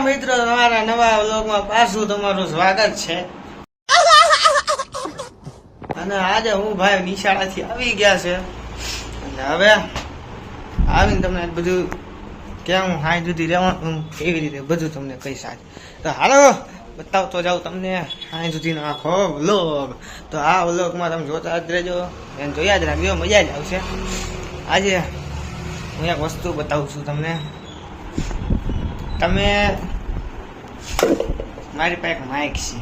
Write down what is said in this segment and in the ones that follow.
મિત્રો, તમારા નવા વ્લોગમાં પાછું તમારું સ્વાગત છે. અને આજે હું ભાઈ નિશાળાથી આવી ગયા છે અને હવે આવીને તમને બધું કેવું હાઈ સુધી રહેવાનું કેવી રીતે બધું તમને કહી શકે. તો હાલો બતાવતો જાઉં તમને હાઈ સુધીનો આખો વ્લોગ. તો આ વ્લોગમાં તમે જોતા જ રહેજો એને જોયા જ રાખજો, મજા જ આવશે. આજે હું એક વસ્તુ બતાવું છું તમને. તમે મારી પાસે એક માઇક છે,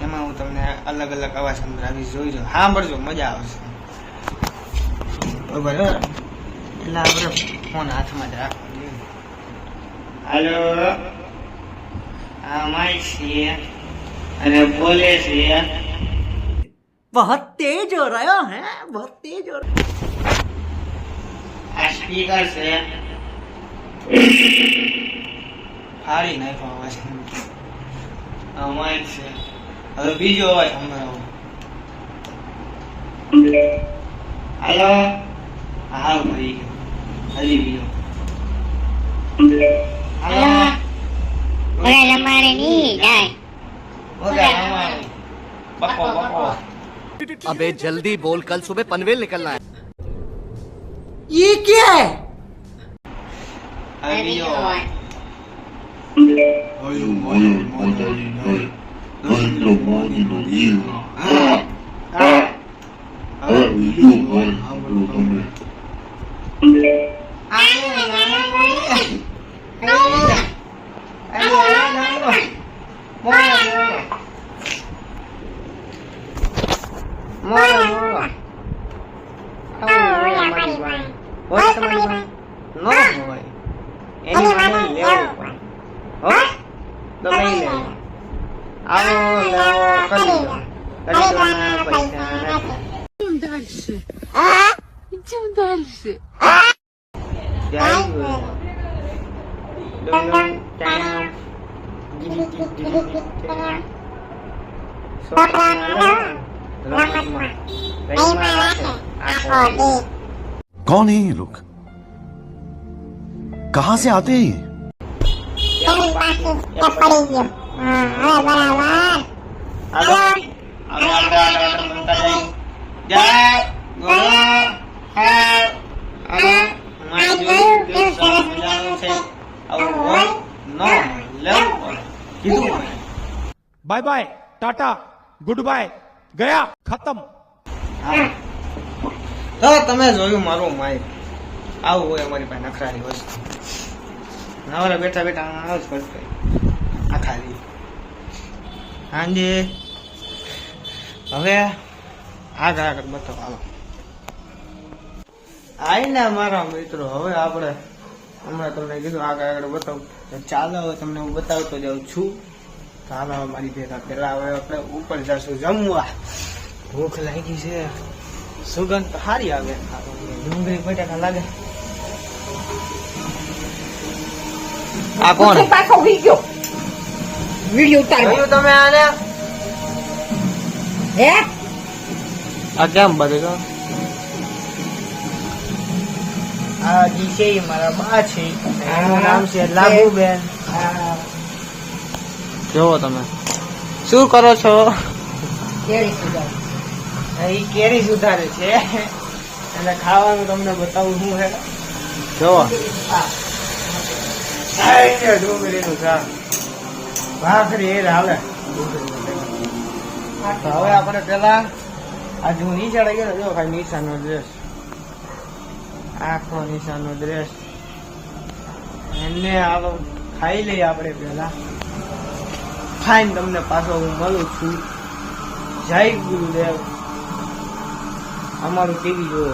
એમાં હું તમને અલગ અલગ અવાજ સંભળાવી જોઈજો, સાંભળજો, મજા આવશે. બરાબર, એટલે આપણે ફોન હાથમાં જ રાખવાનો. હાલો, આ માઇક છે અને બોલે છે. बहुत तेज हो रहा है, बहुत तेज हो रहा है. આ સ્પીકર છે, ફાડી નાખો અવાજ. આ માઇક છે. હવે બીજો અવાજ સંભળાવો. હાલો, હાવ ભરી ગયો, હજી બીજો. હાલો, ઓલા અમારે નહીં જાય. ઓલા અમારે બકો બકો. अबे जल्दी बोल, कल सुबह पनवेल निकलना है. ये क्या है? હવે બીજો અવાજ. Идем дальше. कौन है ये लोग? कहाँ से आते हैं ये? Bye bye, tata, good bye, गया, खत्म. તો તમે જોયું મારું માઇક. આવું હોય અમારી પાસે નખરાની વસ્તુ. નવરા બેઠા બેઠા આવ જ કરતો આ ખાલી હાંજે. હવે આગળ આગળ બતાવો. હાલો આઈના મારા મિત્રો, હવે આપણે હમણાં તમને કીધું આગળ આગળ બતાવું, તો ચાલો હવે તમને હું બતાવતો જાઉં છું. ચાલો મારી ભેગા પેલા હવે આપણે ઉપર જશું જમવા. ભૂખ લાગી છે, સુગંધ તો સારી આવે. ડુંગળી બટાકા લાગે. આ કોણ પાછો ઉઈ ગયો વિડિયો ઉતાર. જોયું તમે આને? હે આ કેમ બધું? આ જી છે ઈ મારા બા છે, એનું નામ છે લાભુબેન. જોવો તમે શું કરો છો? કેરી સુધાર. એ કેરી સુધારે છે અને ખાવાનું તમને બતાવું શું છે. જોવો ડુંગળીનું શાક, ભાખરી એ હાલે. તો હવે આપણે પેલા આજે હું નિશાળે ગયો. જો ખાલી નિશાનો ડ્રેસ, આખો નિશાનો ડ્રેસ એને હાલો ખાઈ લઈએ આપણે પેલા. ખાઈને તમને પાછો હું મળું છું. જય ગુરુદેવ. અમારું ટીવી જોવો,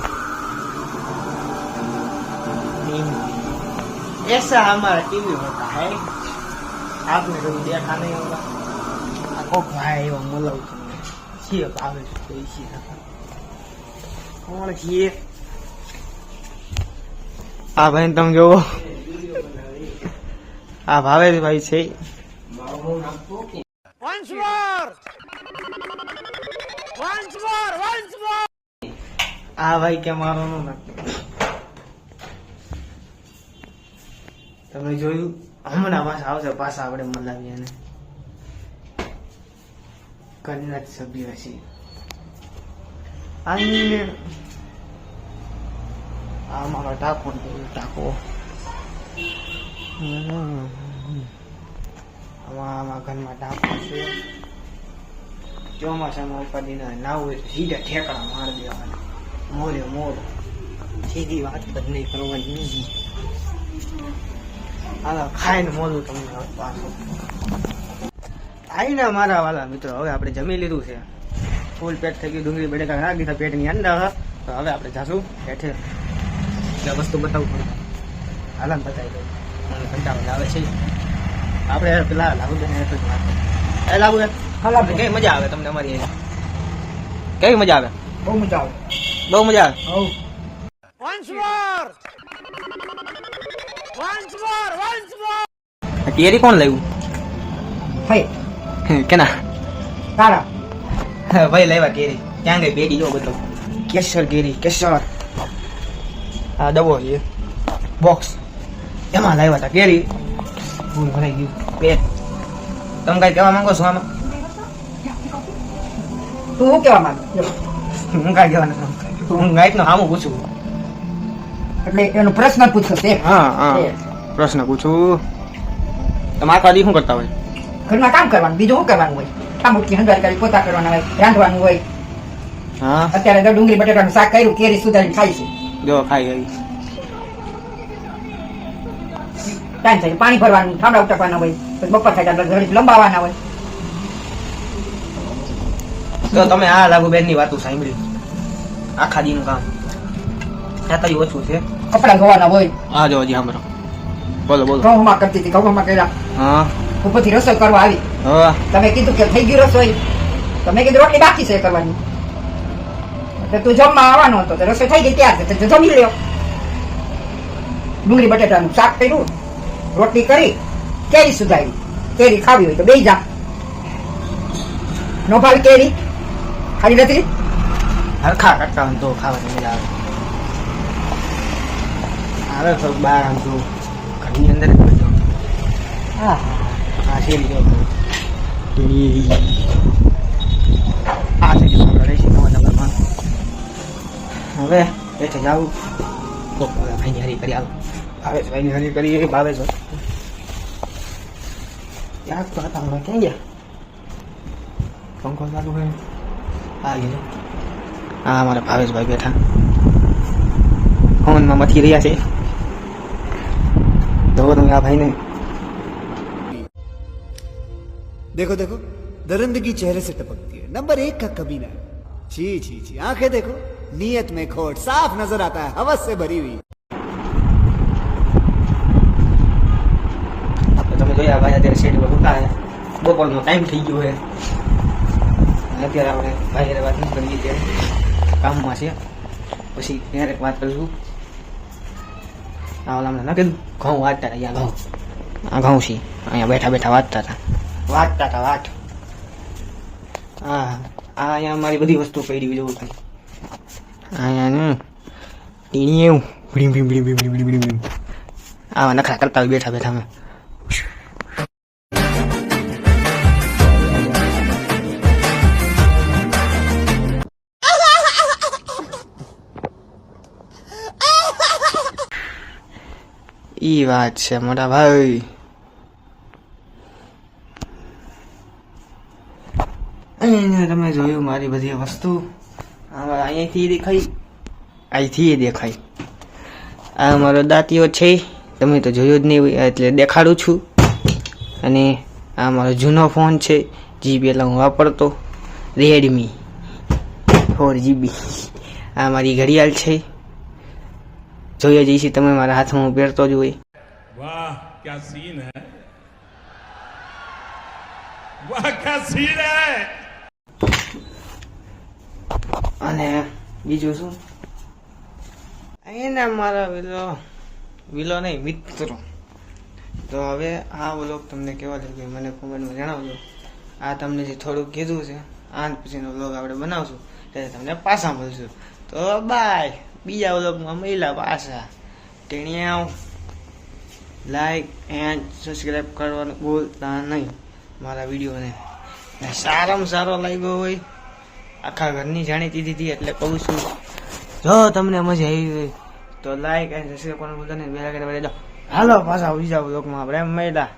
ऐसा हमारा टीवी होता है, आपने कभी देखा नहीं होगा. आपको भाई वो मतलब ये भावे तो इसी और ये આ ભાઈ તમે જોવો, આ ભાવેશભાઈ છે. આ ભાઈ કે મારો નો નાખતો. તમે જોયું હમણાં પાછા આવશે, પાછા આપણે મલાવીએ ને ઘરના જ સભ્ય છીએ. આ મારો ટાંકો ટાંકો આમાં ઘરમાં ટાંકો છે. ચોમાસામાં ઉપાડીને નાવું હોય તો સીધા ઠેકડા મારી દેવાના. મોરે મોર સીધી વાત જ નહીં કરવાની. હાલો ખાઈને મોડું તમને પાછું આવીને મારા વાલા મિત્રો. હવે આપણે જમી લીધું છે, ફૂલ પેટ થઈ ગયું, ડુંગળી બટેકા નાખી દીધા પેટની અંદર. તો હવે આપણે જાશું હેઠે, એટલે વસ્તુ બતાવવું પડે. હાલ બતાવી દઉં, મને કંટાળો આવે છે. આપણે પેલા લાભુબેન હેઠ જ વાત. એ લાભુબેન, હા કેવી મજા આવે તમને અમારી અહીંયા? કેવી મજા આવે? બહુ મજા આવે. બહુ મજા આવે. કેરી કોણ લાવ્યું? હે કેના તારા ભાઈ લાવ્યા કેરી. ક્યાં ગઈ બેટી? જો બધો કેસર કેરી, કેસર. આ ડબ્બો છે બોક્સ, એમાં લાવ્યા હતા કેરી. ફૂલ ભરાઈ ગયું પેટ. તમે કઈ કહેવા માંગો છો આમાં? તું શું કહેવા માંગે? હું કઈ કહેવાના, હું ગાઈડ નો સામું પૂછું. એટલે એનો પ્રશ્ન પૂછો તે. હા હા, પ્રશ્ન પૂછું. તમે આખા દી શું કરતા હોય? ઘરમાં કામ કરવાનું, બીજું શું કરવાનું હોય? કામ ઉઠી હંગાર કરી પોતા કરવાના હોય, રાંધવાનું હોય. હા અત્યારે તો ડુંગળી બટેટાનું શાક કર્યું, કેરી સુધારીને ખાઈ છે. જો ખાઈ ગઈ. ટાઈમ થાય પાણી ભરવાનું, ઠામડા ઉટકવાના હોય, પછી બપોર થાય એટલે ઘડી લંબાવાના હોય. તો તમે આ લાભુબેન ની વાતો સાંભળી? આખા દી નું કામ ત્યાં ઓછું છે. કપડા ધોવાના હોય. હા જો હજી સાંભળો, બોલો બોલો. ઘઉંમાં કરતી હતી, ઘઉંમાં કર્યા. હા ઉપરથી રસોઈ કરવા આવી. હા તમે કીધું કે થઈ ગયું રસોઈ, તો મેં કીધું રોટલી બાકી છે કરવાની. એટલે તું જમવા આવવાનો હતો, તો રસોઈ થઈ ગઈ ત્યાર છે, તો જમી લ્યો. ડુંગળી બટેટાનું શાક કર્યું, રોટલી કરી, કેરી સુધારી. કેરી ખાવી હોય તો બેસી જા. નો ભાવી કેરી ખાલી નથી. હરખા કરતા હોય તો ખાવાની મજા આવે. આવે થોડુંક બહાર આમ જો ઘરની અંદર જ બધું. હા આ શેરી જો આ શેરી આપણે રહીશું નવા નગરમાં. હવે એઠે જાવું તો ભાઈની હરી કરી આવો. ભાવેશભાઈની હરી કરી. ભાવેશભાઈ યાદ તો હતા, હમણાં ક્યાં ગયા? પંખો ચાલુ હોય. હા ગયો. હા અમારા ભાવેશભાઈ બેઠા ફોનમાં મથી રહ્યા છે. તો તમે આ ભાઈને देखो देखो दरिंदगी चेहरे से टपकती है, नंबर 1 का कमीना. छी छी छी, आंखें देखो, नीयत में खोट साफ नजर आता है, हवस से भरी हुई. તમે જોયા ભાઈ અત્યારે શેડ પર ઉતા હે, બપોરનો ટાઈમ થઈ ગયો છે. અત્યારે આપણે ભાઈ વાત નથી કરીએ, ત્યારે કામમાં છે. પછી ક્યારેક વાત કરીશું. આ ઓલા ના કીધું ઘઉં વાંચતા હતા. અહીંયા ઘઉં, આ ઘઉં છે. અહીંયા બેઠા બેઠા વાંચતા હતા. વાટ. હા અહીંયા અમારી બધી વસ્તુ પડી જવું થાય. અહીંયા ને ટીણી એવું ભીમ આવા નખરા કરતા હોય બેઠા બેઠા. અમે ઈ વાત છે મોટા ભાઈ. અહીંયા તમે જોયું મારી બધી વસ્તુ અહીંયાથી દેખાય, અહીંથી દેખાય. આ મારો દાંતીઓ છે, તમે તો જોયો જ નહીં એટલે દેખાડું છું. અને આ મારો જૂનો ફોન છે, જે પહેલાં હું વાપરતો, રેડમી 4GB. આ મારી ઘડિયાળ છે, જોઈએ જઈશ તમે મારા હાથમાં હું પહેરતો જ હોય. वाह क्या सीन है, वाह क्या सीन है. અને બીજું શું, એના મારા વિલો નહીં મિત્રો. તો હવે આ વ્લોગ તમને કેવો લાગ્યો મને કોમેન્ટમાં જણાવજો. આ તમને જે થોડુંક કીધું છે, આ પછીનો વ્લોગ આપણે બનાવશું ત્યારે તમને પાછા મળશું. તો બાય. બીજા વ્લોગમાં મળ્યા પાછા. ટેણિયા. લાઈક એન્ડ સબસ્ક્રાઈબ કરવાનું ભૂલતા નહીં મારા વિડીયોને. સારામાં સારો લાગ્યો હોય, આખા ઘરની જાણીતી દીધી એટલે કહું છું, જો તમને મજા આવી હોય તો લાઈક એન્ડ સબસ્ક્રાઈબ કરવાનું ભૂલતા નહીં. હાલો પાછા બીજા બ્લોગમાં આપણે મળ્યા.